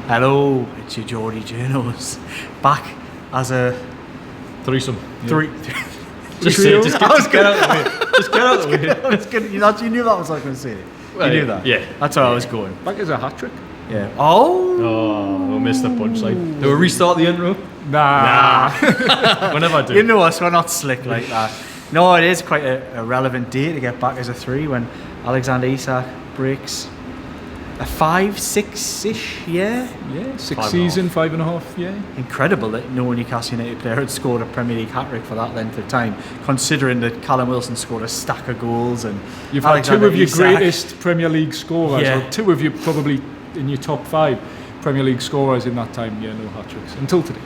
Hello, it's your Geordie Journos. Back as a threesome. Three. Just get out of the way. Just get out of the way. You knew that was what I was going to say. Well, you knew that? Yeah. That's where I was going. Back as a hat-trick. Yeah. Oh, we missed the punchline. Do we restart the intro? Nah. Whenever I do. you know us, we're not slick like that. No, it is quite a relevant day to get back as a 3 when Alexander Isak breaks a 5-6-ish year. Yeah, 6 season, 5.5, yeah. Incredible that no Newcastle United player had scored a Premier League hat-trick for that length of time, considering that Callum Wilson scored a stack of goals and you've had Alexander two of your Isak, greatest Premier League scorers, Yeah. or two of you probably in your top 5 Premier League scorers in that time, yeah, no hat-tricks, until today.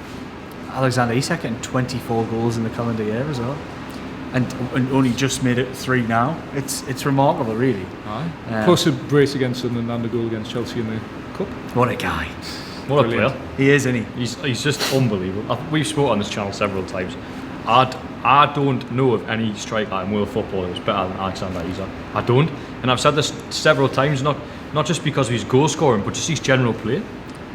Alexander Isak getting 24 goals in the calendar year as well. And only just made it 3 now. It's remarkable, really. Aye. Plus a brace against Sunderland and a goal against Chelsea in the Cup. What a guy. What Brilliant. a player. He is, isn't he? He's just unbelievable. We've spoken on this channel several times. I don't know of any striker in world football who's better than Alexander Isak. I don't. And I've said this several times, not just because of his goal scoring, but just his general play.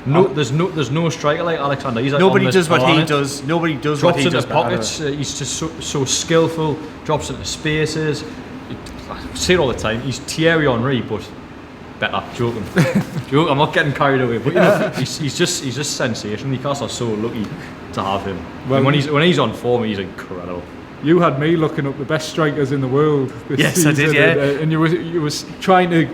There's no striker like Alexander Isak. Nobody does what he does. Nobody does what he does. Drops into pockets. He's just so skillful. Drops into spaces. I say it all the time. He's Thierry Henry, but better. Joking. I'm not getting carried away. But you know, he's just sensational. Newcastle are so lucky to have him. Well, and when he's on form, he's incredible. You had me looking up the best strikers in the world this Yes, season, I did, yeah. And you was trying to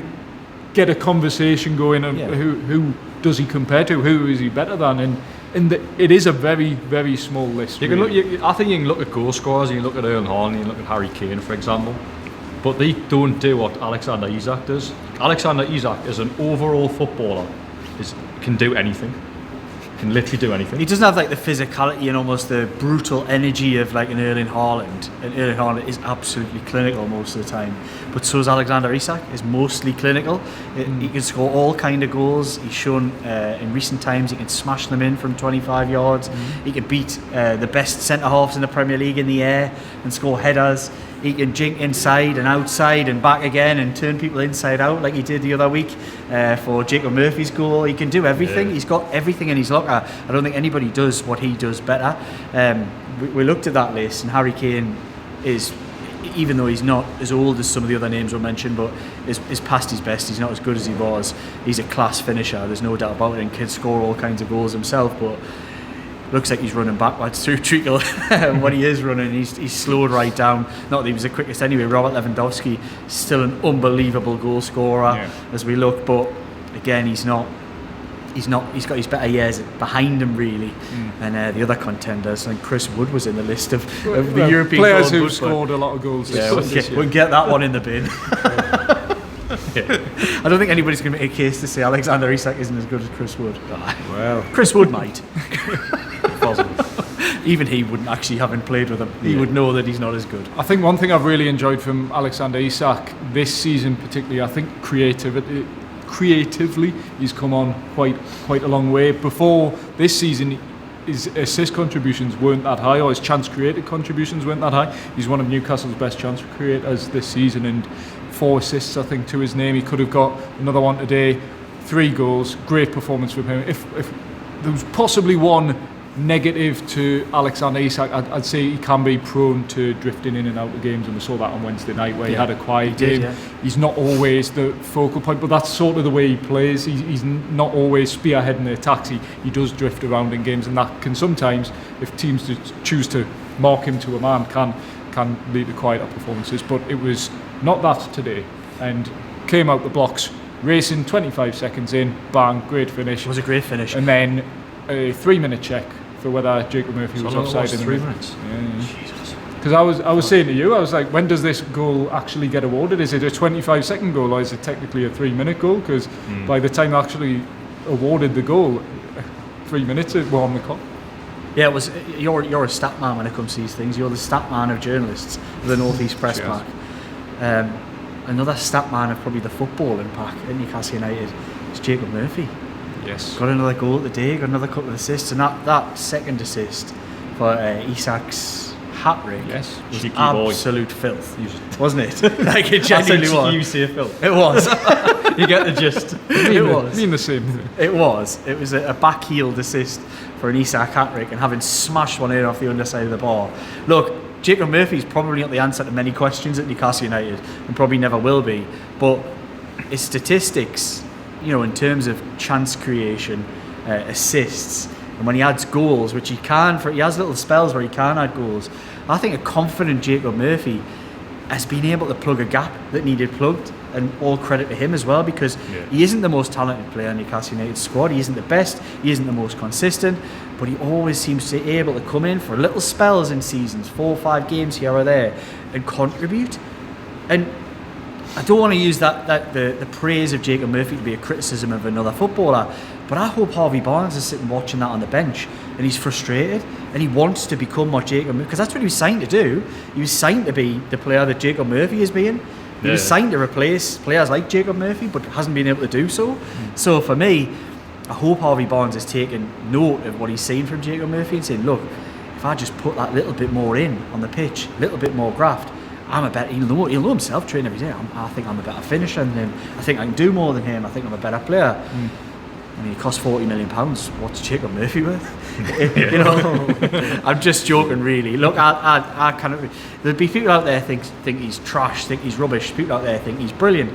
get a conversation going on who does he compare to, who is he better than, and it is a very, very small list. You can look. I think you can look at goal scorers. You can look at Erling Haaland. You can look at Harry Kane, for example. But they don't do what Alexander Isak does. Alexander Isak, as an overall footballer, can do anything. Can literally do anything. He doesn't have like the physicality and almost the brutal energy of like an Erling Haaland. And Erling Haaland is absolutely clinical most of the time. But so is Alexander Isak, is mostly clinical. He can score all kind of goals. He's shown in recent times he can smash them in from 25 yards. He can beat the best centre-halves in the Premier League in the air and score headers. He can jink inside and outside and back again and turn people inside out like he did the other week for Jacob Murphy's goal. He can do everything. Yeah. He's got everything in his locker. I don't think anybody does what he does better. We looked at that list, and Harry Kane is, even though he's not as old as some of the other names were mentioned, but is past his best. He's not as good as he was. He's a class finisher, there's no doubt about it, and can score all kinds of goals himself, but looks like he's running backwards through treacle. When he is running, he's slowed right down. Not that he was the quickest anyway. Robert Lewandowski, still an unbelievable goal scorer as we look, but again, he's got his better years behind him, really. And the other contenders, and Chris Wood was in the list of the European players who've scored a lot of goals. Yeah, we'll get that one in the bin. I don't think anybody's going to make a case to say Alexander Isak isn't as good as Chris Wood. Well, Chris Wood might. Even he wouldn't, actually, having played with him, he would know that he's not as good. I think one thing I've really enjoyed from Alexander Isak this season particularly, I think creatively he's come on quite a long way. Before this season, his assist contributions weren't that high, or his chance created contributions weren't that high. He's one of Newcastle's best chance creators this season, and 4 assists, I think, to his name. He could have got another one today. 3 goals, great performance from him. If there was possibly one negative to Alexander Isak, I'd say he can be prone to drifting in and out of games, and we saw that on Wednesday night where he had a quiet game. He's not always the focal point, but that's sort of the way he plays. He's not always spearheading the attacks. He does drift around in games, and that can sometimes, if teams choose to mark him to a man, can lead to quieter performances. But it was not that today, and came out the blocks racing, 25 seconds in, bang, great finish. It was a great finish. And then a 3-minute check for whether Jacob Murphy was offside. 3 minutes. Jesus. Because I was saying to you, I was like, when does this goal actually get awarded? Is it a 25-second goal, or is it technically a 3-minute goal? Because by the time they actually awarded the goal, 3 minutes were on the clock. Yeah, it was. You're a stat man when it comes to these things. You're the stat man of journalists of the North East Press Pack. Another stat man of probably the footballing pack at Newcastle United is Jacob Murphy. Yes. Got another goal today, got another couple of assists, and that second assist for Isak's hat-trick Yes. was Cheeky boy. absolute filth, wasn't it? Like it I said genuinely was. you say Phil. It was. You get the gist. It was. mean the same thing. It was. It was a back-heeled assist for an ISAK hat-trick, and having smashed one in off the underside of the bar. Look, Jacob Murphy's probably not the answer to many questions at Newcastle United, and probably never will be. But his statistics, you know, in terms of chance creation, assists, and when he adds goals, which he has little spells where he can add goals. I think a confident Jacob Murphy has been able to plug a gap that needed plugged, and all credit to him as well, because he isn't the most talented player in Newcastle United's squad. He isn't the best, he isn't the most consistent, but he always seems to be able to come in for little spells in seasons, 4 or 5 games here or there, and contribute. And I don't want to use the praise of Jacob Murphy to be a criticism of another footballer, but I hope Harvey Barnes is sitting watching that on the bench and he's frustrated and he wants to become what Jacob Murphy, because that's what he was signed to do. He was signed to be the player that Jacob Murphy is being. He was signed to replace players like Jacob Murphy, but hasn't been able to do so. So for me, I hope Harvey Barnes is taking note of what he's seen from Jacob Murphy and saying, look, if I just put that little bit more in on the pitch, a little bit more graft, I'm a better. He'll know himself, train every day. I think I'm a better finisher than him. I think I can do more than him. I think I'm a better player. I mean, he cost £40 million. What's Jacob Murphy worth? You know, I'm just joking, really. Look, I kind of. There'll be people out there think he's trash, think he's rubbish. People out there think he's brilliant.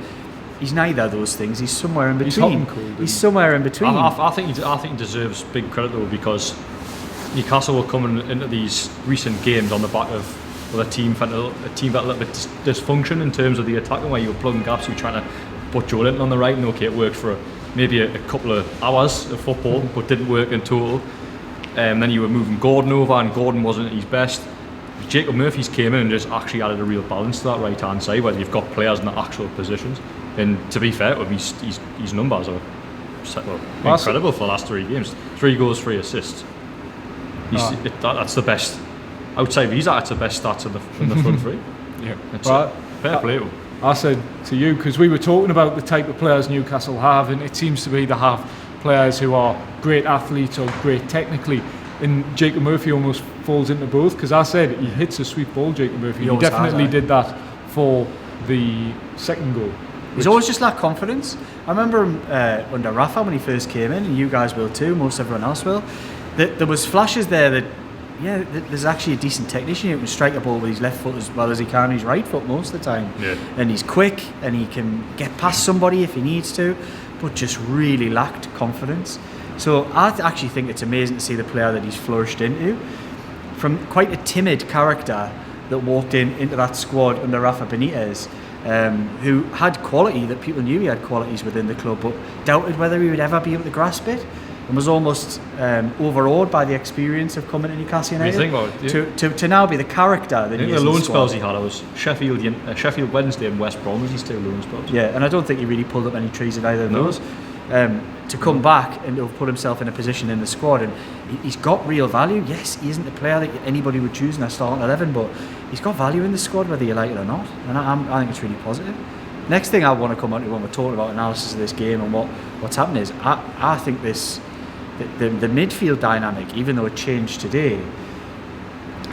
He's neither of those things. He's somewhere in between. He's somewhere in between. I think he deserves big credit though, because Newcastle were coming into these recent games on the back of a team that a little bit dysfunction in terms of the attacking, where you were plugging gaps, you were trying to put Joe Linton on the right, and okay, it worked for maybe a couple of hours of football, but didn't work in total. Then you were moving Gordon over, and Gordon wasn't at his best. Jacob Murphy's came in and just actually added a real balance to that right hand side, where you've got players in the actual positions. And to be fair to him, his numbers are incredible for the last 3 games. 3 goals, 3 assists. That's the best. Outside Visa, that's the best stats in the front 3. Yeah, Fair play to him. I said to you, because we were talking about the type of players Newcastle have, and it seems to be they have players who are great athletes or great technically, and Jacob Murphy almost falls into both, because I said he hits a sweet ball, Jacob Murphy. He definitely did that for the second goal. He's always just lacked confidence. I remember him under Rafa when he first came in, and you guys will too, most everyone else will. There was flashes there that, there's actually a decent technician who can strike a ball with his left foot as well as he can his right foot most of the time. Yeah. And he's quick and he can get past somebody if he needs to, but just really lacked confidence. So I actually think it's amazing to see the player that he's flourished into. From quite a timid character that walked into that squad under Rafa Benitez, who had quality, that people knew he had qualities within the club, but doubted whether he would ever be able to grasp it, and was almost overawed by the experience of coming to Newcastle United. To now be the character that he is. The loan spells he had, it was Sheffield Wednesday and West Brom was his 2 loan spells. Yeah, and I don't think he really pulled up any trees at either of those. To come back and to have put himself in a position in the squad, and he's got real value. Yes, he isn't the player that anybody would choose in their starting 11, but he's got value in the squad whether you like it or not, and I think it's really positive. Next thing I want to come on to when we're talking about analysis of this game and what's happening is I think the midfield dynamic, even though it changed today,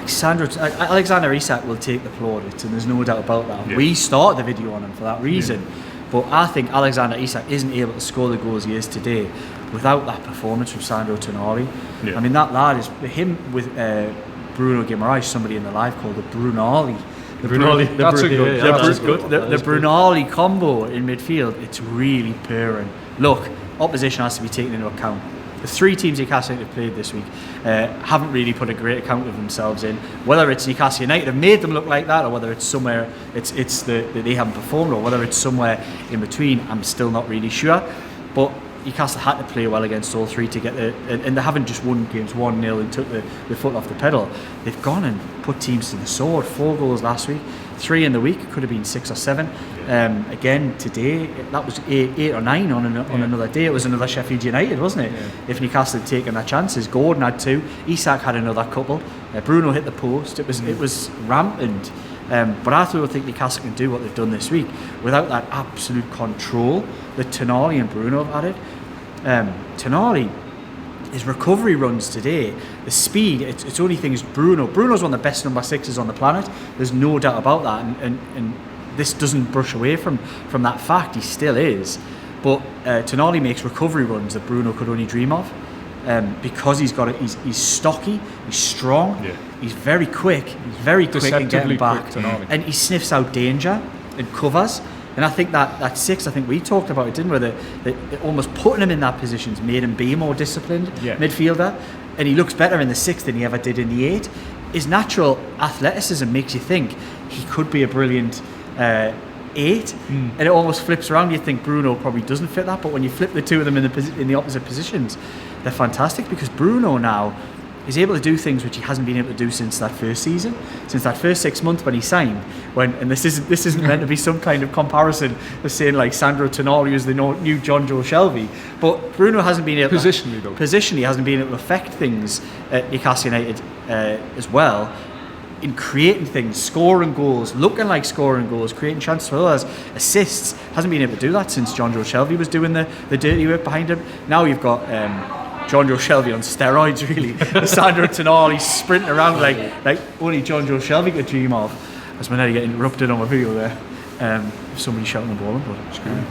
Alexander Isak will take the plaudits, and there's no doubt about that. Yeah. We started the video on him for that reason. Yeah. But I think Alexander Isak isn't able to score the goals he is today without that performance from Sandro Tonali. Yeah. I mean, that lad is him with Bruno Guimaraes, somebody in the live called the Brunali. The Brunali combo in midfield, it's really purring. Look, opposition has to be taken into account. The 3 teams Newcastle United have played this week haven't really put a great account of themselves in. Whether it's Newcastle United have made them look like that, or whether it's somewhere it's that they haven't performed, or whether it's somewhere in between, I'm still not really sure. But Newcastle had to play well against all 3 to get and they haven't just won games 1-0 and took the foot off the pedal. They've gone and put teams to the sword. 4 goals last week, 3 in the week, could have been 6 or 7. Again today, that was 8 or 9 on another day. It was another Sheffield United, wasn't it? Yeah. If Newcastle had taken their chances, Gordon had 2, Isak had another couple, Bruno hit the post. It was rampant. But I still think Newcastle can do what they've done this week without that absolute control that Tonali and Bruno have added. Tonali his recovery runs today, the speed, it's only thing is Bruno's one of the best number 6s on the planet. There's no doubt about that, and this doesn't brush away from that fact. He still is. But Tonali makes recovery runs that Bruno could only dream of, because he's stocky, he's strong, he's very quick in getting back, and he sniffs out danger and covers. And I think that 6, I think we talked about it, didn't we? That almost putting him in that position's made him be a more disciplined midfielder, and he looks better in the 6 than he ever did in the 8. His natural athleticism makes you think he could be a brilliant 8, and it almost flips around. You think Bruno probably doesn't fit that, but when you flip the two of them in the opposite positions, they're fantastic, because Bruno now is able to do things which he hasn't been able to do since that first season, since that first 6 months when he signed. And this isn't meant to be some kind of comparison of saying like Sandro Tonali is the new John Joe Shelby, but Bruno hasn't been able positionally hasn't been able to affect things at Newcastle United as well, in creating things, scoring goals, looking like scoring goals, creating chances for others, assists. Hasn't been able to do that since John Joe Shelby was doing the dirty work behind him. Now you've got John Joe Shelby on steroids, really. Sandro Tonali sprinting around like only John Joe Shelby could dream of. As my nearly get interrupted on my video there. Somebody shouting the ball, but screw it.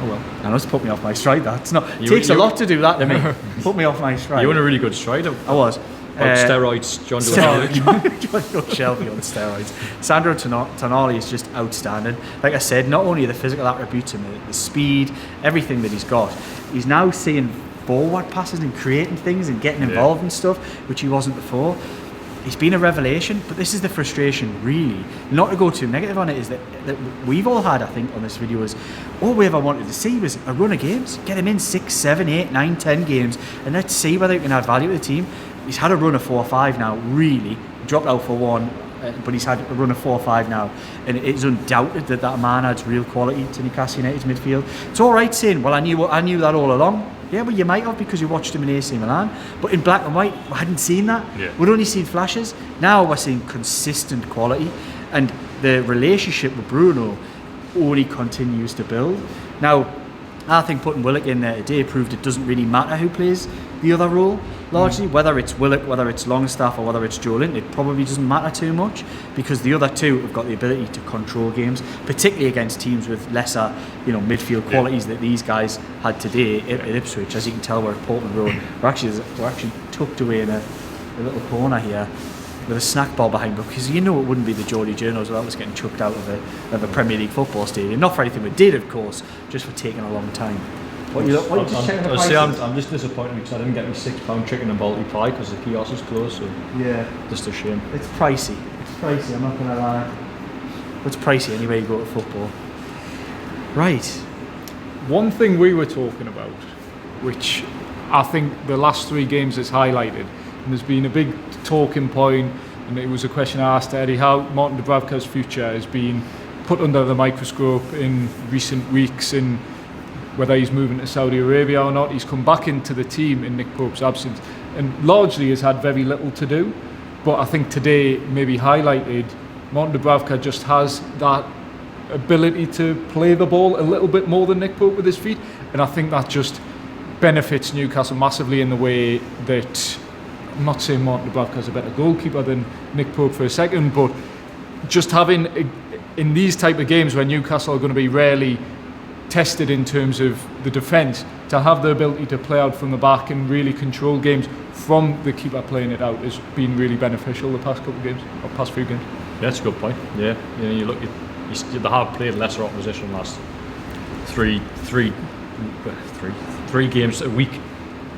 Oh well. I know it's put me off my stride. That it takes a lot to do that to me. Put me off my stride. You were in a really good stride. I was. Steroids, John Joe Shelby. John Joe Shelby on steroids. Sandro Tonali is just outstanding. Like I said, not only the physical attributes and the speed, everything that he's got, he's now seeing forward passes and creating things and getting involved in stuff which he wasn't before. He's been a revelation, but this is the frustration, really. Not to go too negative on it, is that we've all had, I think, on this video, is all we ever wanted to see was a run of games. Get him in 6, 7, 8, 9, 10 games, and let's see whether he can add value to the team. He's had a run of 4 or 5 now, really. Dropped out for 1, but he's had a run of 4 or 5 now, and it's undoubted that man adds real quality to Newcastle United's midfield. It's all right saying, well, I knew that all along. Yeah, well, you might have, because you watched him in AC Milan. But in black and white, we hadn't seen that. We'd only seen flashes. Now we're seeing consistent quality, and the relationship with Bruno only continues to build. Now, I think putting Willock in there today proved it doesn't really matter who plays the other role, largely. Whether it's Willock, whether it's Longstaff, or whether it's Joelin, it probably doesn't matter too much, because the other two have got the ability to control games, particularly against teams with lesser, midfield qualities that these guys had today at Ipswich. As you can tell, we're at Portman Road. We're actually tucked away in a little corner here with a snack bar behind, because it wouldn't be the Geordie Journos without us getting chucked out of a Premier League football stadium. Not for anything we did, of course, just for taking a long time. I'm just disappointed because I didn't get my £6 chicken and Balti pie because the kiosk is closed. So just a shame. It's pricey. I'm not gonna lie. It's pricey anyway. You go to football. Right. One thing we were talking about, which I think the last 3 games has highlighted, and there's been a big talking point, and it was a question I asked Eddie, how Martin Dubravka's future has been put under the microscope in recent weeks, and whether he's moving to Saudi Arabia or not. He's come back into the team in Nick Pope's absence, and largely has had very little to do. But I think today maybe highlighted Martin Dubravka just has that ability to play the ball a little bit more than Nick Pope with his feet, and I think that just benefits Newcastle massively in the way that, I'm not saying Martin Dubravka's a better goalkeeper than Nick Pope for a second, but just having in these type of games where Newcastle are going to be rarely tested in terms of the defence, to have the ability to play out from the back and really control games from the keeper playing it out has been really beneficial the past couple of games, or past few games. Yeah, that's a good point. Yeah, you look, they have played lesser opposition last three games a week,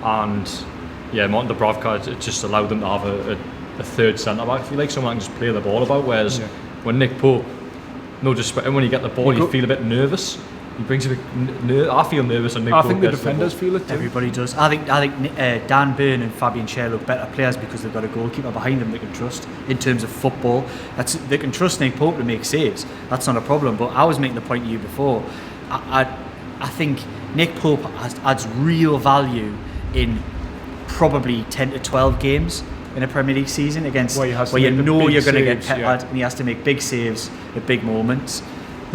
and Martin Dubravka, it just allowed them to have a third centre back. I feel like someone can just play the ball about, whereas when Nick Pope, no disrespect, when you get the ball, you feel a bit nervous. He brings a bit. I feel nervous, and Nick Pope think the defenders feel it too. Everybody does. I think Dan Burn and Fabian Schär look better players because they've got a goalkeeper behind them they can trust in terms of football. They can trust Nick Pope to make saves. That's not a problem. But I was making the point to you before. I think Nick Pope adds real value in probably 10 to 12 games in a Premier League season against where you know you're going to get peppered, and he has to make big saves at big moments.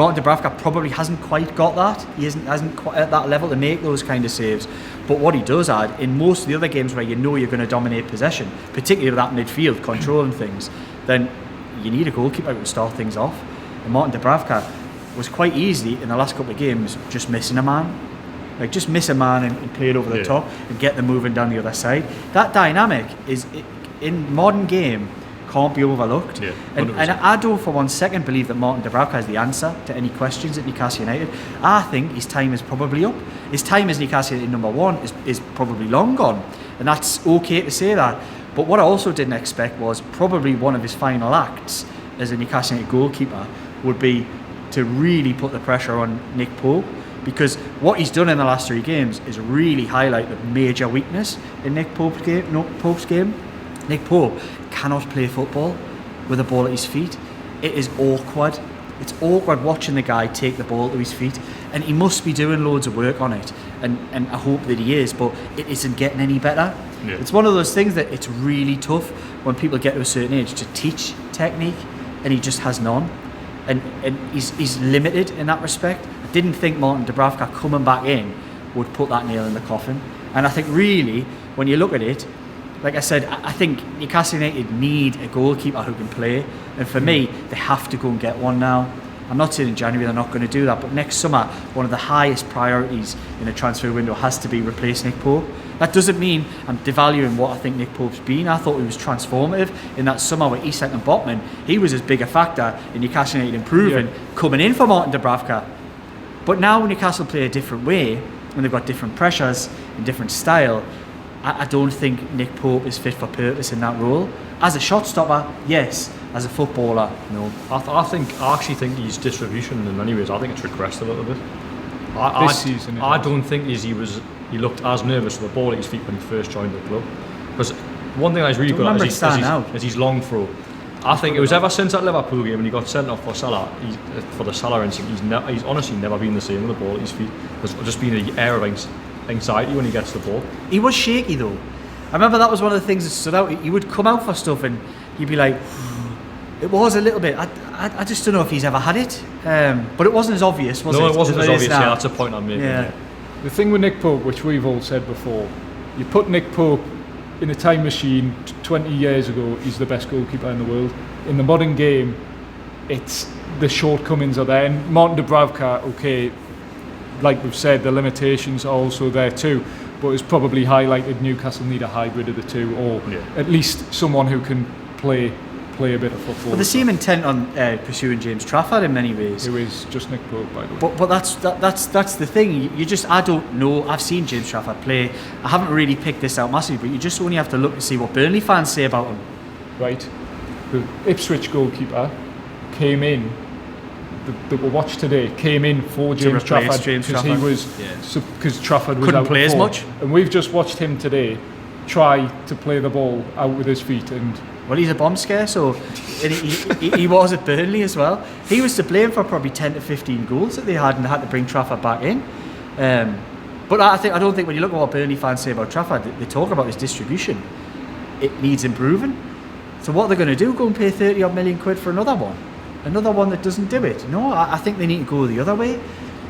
Martin Dubravka probably hasn't quite got that. He hasn't quite at that level to make those kind of saves. But what he does add, in most of the other games where you know you're going to dominate possession, particularly with that midfield controlling things, then you need a goalkeeper who can start things off. And Martin Dubravka was quite easily, in the last couple of games, just missing a man. Like, just miss a man and play it over the top and get them moving down the other side. That dynamic is, in modern game, can't be overlooked. Yeah, and I don't for one second believe that Martin Dubravka is the answer to any questions at Newcastle United. I think his time is probably up. His time as Newcastle United number one is probably long gone. And that's okay to say that. But what I also didn't expect was probably one of his final acts as a Newcastle United goalkeeper would be to really put the pressure on Nick Pope. Because what he's done in the last 3 games is really highlight the major weakness in Nick Pope's game. Nick Pope cannot play football with a ball at his feet. It is awkward. It's awkward watching the guy take the ball to his feet, and he must be doing loads of work on it, and I hope that he is, but it isn't getting any better. Yeah. It's one of those things that it's really tough when people get to a certain age to teach technique, and he just has none, and he's limited in that respect. I didn't think Martin Dubravka coming back in would put that nail in the coffin, and I think really when you look at it, like I said, I think Newcastle United need a goalkeeper who can play, and for me, they have to go and get one now. I'm not saying in January they're not going to do that, but next summer, one of the highest priorities in a transfer window has to be replace Nick Pope. That doesn't mean I'm devaluing what I think Nick Pope's been. I thought he was transformative in that summer with Isak and Botman. He was as big a factor in Newcastle United improving, coming in for Martin Dubravka. But now when Newcastle play a different way, when they've got different pressures and different style, I don't think Nick Pope is fit for purpose in that role. As a shot stopper, yes. As a footballer, no. I actually think his distribution in many ways, I think it's regressed a little bit. This season, I don't think he looked as nervous with the ball at his feet when he first joined the club. Because one thing I was really good at is his long throw. I think it was ever since that Liverpool game when he got sent off for Salah, for the Salah incident, he's honestly never been the same with the ball at his feet. There's just been an air of anxiety when he gets the ball. He was shaky though. I remember that was one of the things that stood out. He would come out for stuff and he'd be like, it was a little bit. I just don't know if he's ever had it, but it wasn't as obvious, was it? No, it wasn't as obvious. Yeah, that's a point I'm making. Yeah. The thing with Nick Pope, which we've all said before, you put Nick Pope in a time machine 20 years ago, he's the best goalkeeper in the world. In the modern game, it's the shortcomings are there. And Martin Dubravka, okay, like we've said, the limitations are also there too. But it's probably highlighted Newcastle need a hybrid of the two, or at least someone who can play a bit of football. Well, they seem intent on pursuing James Trafford in many ways. Who is just Nick Pope, by the way. But that's the thing. I don't know. I've seen James Trafford play. I haven't really picked this out massively, but you just only have to look and see what Burnley fans say about him. Right. The Ipswich goalkeeper came in. That we watched today came in for James Trafford because Trafford was couldn't out play as much, and we've just watched him today try to play the ball out with his feet. And well, he's a bomb scare, so he was at Burnley as well. He was to blame for probably 10 to 15 goals that they had, and they had to bring Trafford back in. But I don't think when you look at what Burnley fans say about Trafford, they talk about his distribution. It needs improving. So what they're going to do? Go and pay 30 odd million quid for another one? Another one that doesn't do it? No, I think they need to go the other way.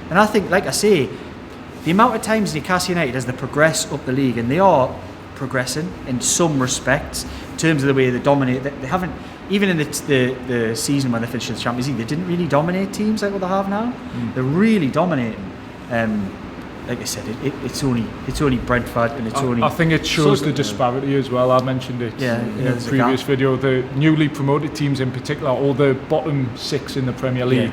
And I think, like I say, the amount of times Newcastle United, as they progress up the league, and they are progressing in some respects in terms of the way they dominate. They haven't, even in the season when they finished in the Champions League, they didn't really dominate teams like what they have now. They're really dominating. Like I said, it's only Brentford, and I think it shows the disparity as well. I mentioned it in a previous video. The newly promoted teams in particular, or the bottom 6 in the Premier League,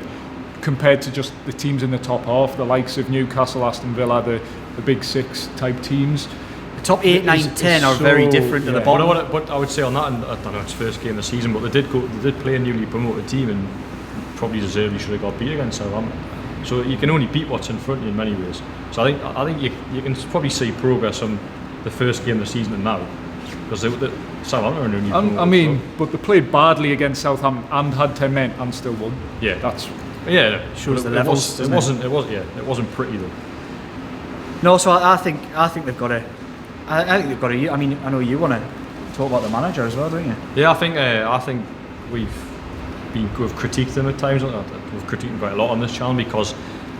compared to just the teams in the top half, the likes of Newcastle, Aston Villa, the big 6 type teams. The top 8, 9, 10 are very different to the bottom. But I would say on that, and I don't know, it's first game of the season, but they did play a newly promoted team and probably deservedly should have got beat against Southampton. So you can only beat what's in front of you in many ways. So I think you can probably see progress from the first game of the season and now, because Southampton are newly promoted. I mean, but they played badly against Southampton and had 10 men and still won. Yeah, shows the levels. It wasn't pretty though. No, so I think they've got to. I think they've got to. I mean, I know you want to talk about the manager as well, don't you? Yeah, I think we've critiqued them at times. We've critiqued them quite a lot on this channel because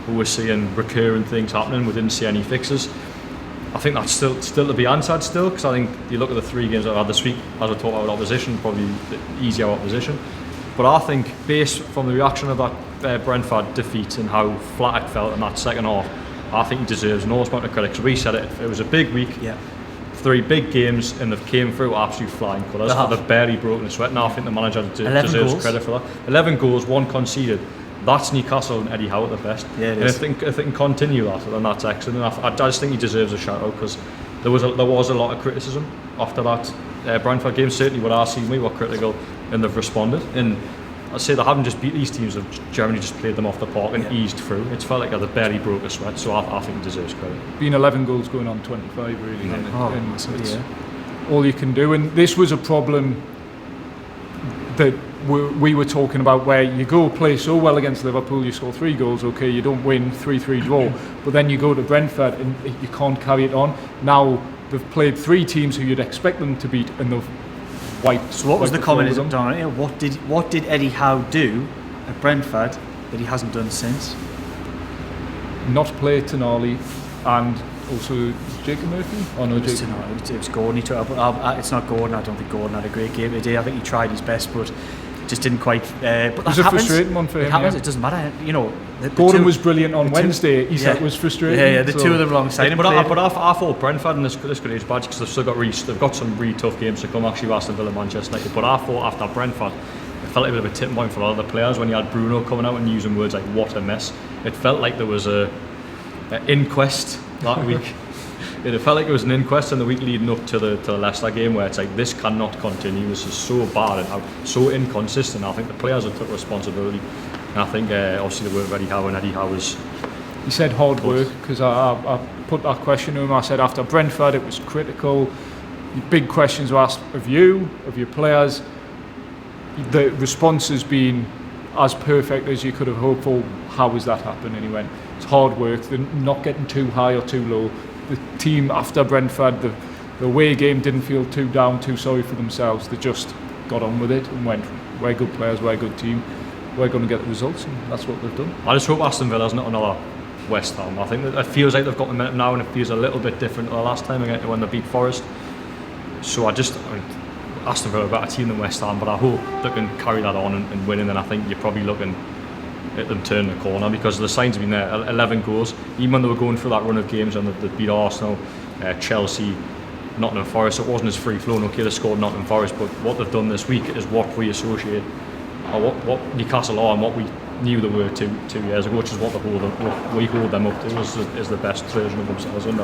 we were seeing recurring things happening. We didn't see any fixes. I think that's still to be answered still, because I think you look at the 3 games that I've had this week, as we talk about opposition, probably the easier opposition. But I think, based from the reaction of that Brentford defeat and how flat it felt in that second half, I think he deserves no amount of credit. Because we said it was a big week, 3 big games, and they've came through absolute flying colours. They've barely broken a sweat. Now I think the manager deserves credit for that. 11 goals, 1 conceded. That's Newcastle and Eddie Howe at the best. Yeah, and if they can continue that, then that's excellent. And I just think he deserves a shout out, because there was a lot of criticism after that Brentford game. Certainly what I've seen, we were critical, and they've responded. And I'd say they haven't just beat these teams, they've generally just played them off the park and eased through. It's felt like they've barely broke a sweat, so I think he deserves credit. Been 11 goals going on 25 really, and it's yeah. all you can do. And this was a problem that we were talking about, where you go play so well against Liverpool, you score 3 goals, okay, you don't win, 3-3 draw, but then you go to Brentford and you can't carry it on. Now they've played 3 teams who you'd expect them to beat, and they've wiped. So what was the comment? Them. What did Eddie Howe do at Brentford that he hasn't done since? Not play Tonali, and also Jacob Murphy? Oh no, Jacob. It was Gordon. He took, it's not Gordon. I don't think Gordon had a great game today. I think he tried his best, but just didn't quite. But was a frustrating one for him. It doesn't matter. You know, Gordon was brilliant on Wednesday. ISAK was frustrating. Yeah, the 2 of them alongside him. But I thought Brentford in this good age badge, because they've got some really tough games to come. Actually, Aston Villa, Manchester United. But I thought after Brentford, it felt like a bit of a tipping point for a lot of the players when you had Bruno coming out and using words like "what a mess." It felt like there was an inquest that week. It felt like it was an inquest in the week leading up to the Leicester game, where it's like, this cannot continue. This is so bad and so inconsistent. I think the players have took responsibility, and I think obviously the work of Eddie Howe, and Eddie Howe was. He said hard work, because I put that question to him. I said after Brentford it was critical. Big questions were asked of you, of your players. The response has been as perfect as you could have hoped for. How has that happened? And he went, it's hard work. They're not getting too high or too low. The team after Brentford, the away game didn't feel too down, too sorry for themselves. They just got on with it and went, we're good players, we're a good team, we're going to get the results, and that's what they've done. I just hope Aston Villa's not another West Ham. I think that it feels like they've got momentum now, and it feels a little bit different to the last time when they beat Forest. So Aston Villa are a better team than West Ham, but I hope they can carry that on and win, and then I think you're probably looking at them turning the corner, because the signs have been there. 11 goals, even when they were going through that run of games and they beat Arsenal, Chelsea, Nottingham Forest. It wasn't as free flowing. Okay, they scored Nottingham Forest, but what they've done this week is what we associate, or what Newcastle are, and what we knew they were two years ago, which is what we hold them up to is the best version of themselves under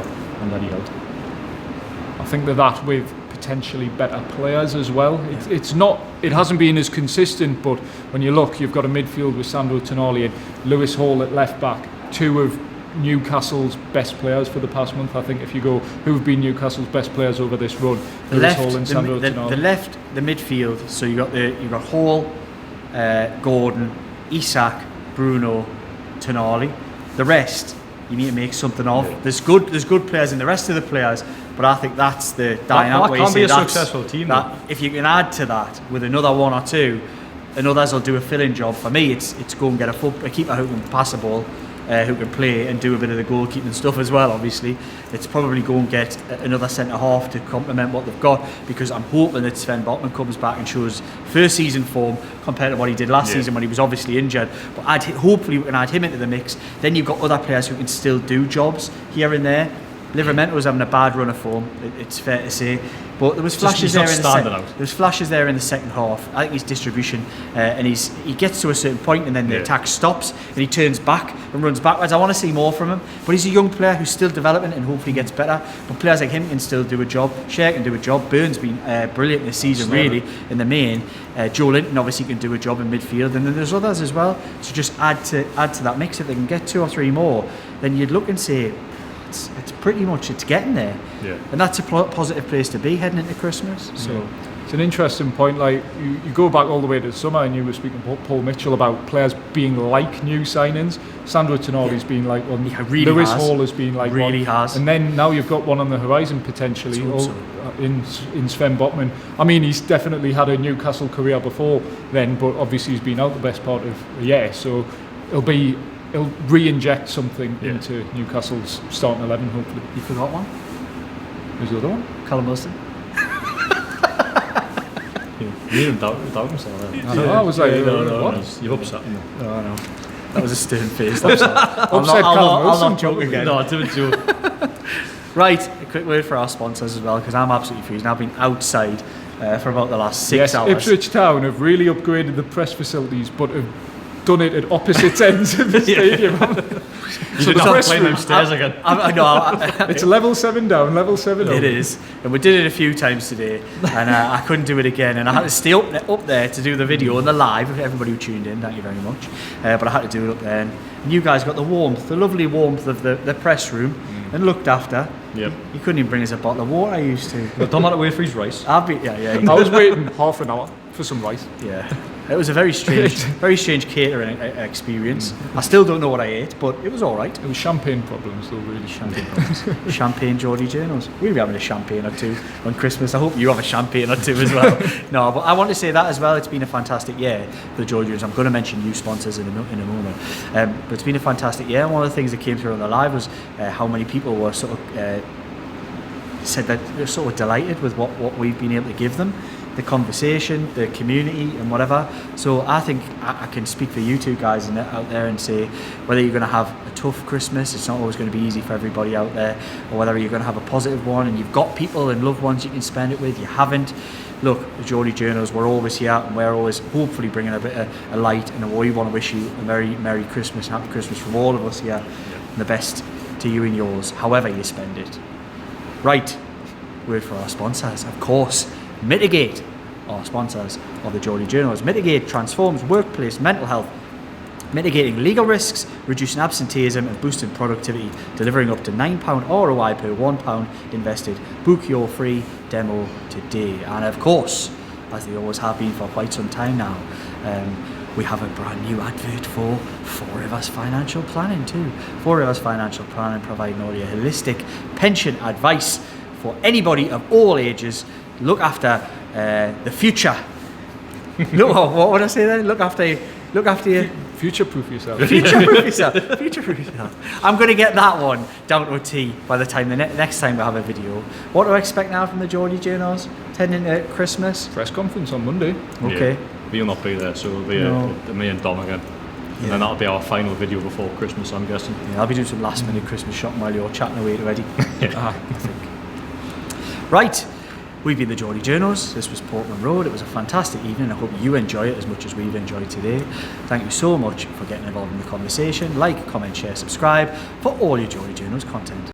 Eddie Howe. I think that with potentially better players as well. It hasn't been as consistent, but when you look, you've got a midfield with Sandro Tonali and Lewis Hall at left back, 2 of Newcastle's best players for the past month. I think if you go, who've been Newcastle's best players over this run, Lewis Hall and Sandro Tonali. The midfield. So you got Hall, Gordon, ISAK, Bruno, Tonali. The rest you need to make something of. Yeah. There's good players in the rest of the players, but I think that's the dynamic. That can't be a successful team. If you can add to that with another 1 or 2, and others will do a fill-in job. For me, it's go and get a keeper who can pass the ball, who can play and do a bit of the goalkeeping stuff as well. Obviously, it's probably go and get another centre half to complement what they've got, because I'm hoping that Sven Botman comes back and shows first season form compared to what he did last season when he was obviously injured. But hopefully we can add him into the mix. Then you've got other players who can still do jobs here and there. Livramento was having a bad run of form, it's fair to say, but there was flashes there. There was flashes there in the second half. I think his distribution, and he gets to a certain point, and then the attack stops, and he turns back and runs backwards. I want to see more from him, but he's a young player who's still developing and hopefully gets better. But players like him can still do a job. Cher can do a job. Burns been brilliant this season, really, in the main. Joe Linton obviously can do a job in midfield, and then there's others as well. So just add to that mix. If they can get 2 or 3 more, then you'd look and say, it's pretty much, it's getting there, and that's a positive place to be heading into Christmas. So It's an interesting point. Like you go back all the way to the summer, and you were speaking to Paul Mitchell about players being like new signings. Sandro Tonali's been like one. Yeah, really Lewis has. Hall has been like Really one. has. And then now you've got one on the horizon potentially. Let's hope In Sven Botman. I mean, he's definitely had a Newcastle career before then, but obviously he's been out the best part of a year. So he'll re-inject something into Newcastle's starting 11. Hopefully. You forgot one? Who's the other one? Callum Wilson. You didn't doubt himself. I was like, what? You've upset me. No. That was a stern face. Upset Callum Wilson. I'll not joke again. No, do a joke. Right, a quick word for our sponsors as well, because I'm absolutely freezing. I've been outside for about the last 6 hours. Ipswich Town have really upgraded the press facilities, but have done it at opposite ends of the stadium. You didn't have to climb them stairs again. It's level 7 down, level 7 up. It is, and we did it a few times today, and I couldn't do it again, and I had to stay up there to do the video and the live. Everybody who tuned in, thank you very much. But I had to do it up there, and you guys got the warmth, the lovely warmth of the press room, and looked after. Yep. You couldn't even bring us a bottle of water. I used to. But don't matter wait for his rice. I was waiting half an hour for some rice. Yeah. It was a very strange catering experience. I still don't know what I ate, but it was all right. It was champagne problems, though, really. Champagne problems. Champagne Geordie journals. We'll be having a champagne or two on Christmas. I hope you have a champagne or two as well. No, but I want to say that as well. It's been a fantastic year for the Geordie journals. I'm going to mention new sponsors in a moment. But it's been a fantastic year. And one of the things that came through on the live was how many people were sort of said that they're sort of delighted with what we've been able to give them. The conversation, the community, and whatever. So I think I can speak for you two guys out there and say whether you're going to have a tough Christmas, it's not always going to be easy for everybody out there, or whether you're going to have a positive one and you've got people and loved ones you can spend it with, you haven't. Look, the Geordie Journals, we're always here, and we're always hopefully bringing a bit of a light, and we want to wish you a very Merry Christmas, Happy Christmas from all of us here, and the best to you and yours, however you spend it. Right, word for our sponsors, of course. Mitigate, our sponsors of the Geordie Journals. Mitigate transforms workplace mental health, mitigating legal risks, reducing absenteeism and boosting productivity, delivering up to £9 ROI per £1 invested. Book your free demo today. And of course, as they always have been for quite some time now, we have a brand new advert for 4Rivers Financial Planning too. 4Rivers Financial Planning, providing all your holistic pension advice for anybody of all ages. Look after the future. What would I say then? Look after you. Future-proof yourself. Future-proof yourself. I'm going to get that one down to a T by the time the next time we have a video. What do I expect now from the Geordie Journals? Heading into Christmas. Press conference on Monday. Okay. Yeah, we'll not be there, so it'll be me and Dom again. And then that'll be our final video before Christmas, I'm guessing. Yeah, I'll be doing some last-minute Christmas shopping while you're chatting away to Eddie. Yeah. I think. Right. We've been the Geordie Journals. This was Portman Road. It was a fantastic evening. I hope you enjoy it as much as we've enjoyed today. Thank you so much for getting involved in the conversation. Like, comment, share, subscribe for all your Geordie Journals content.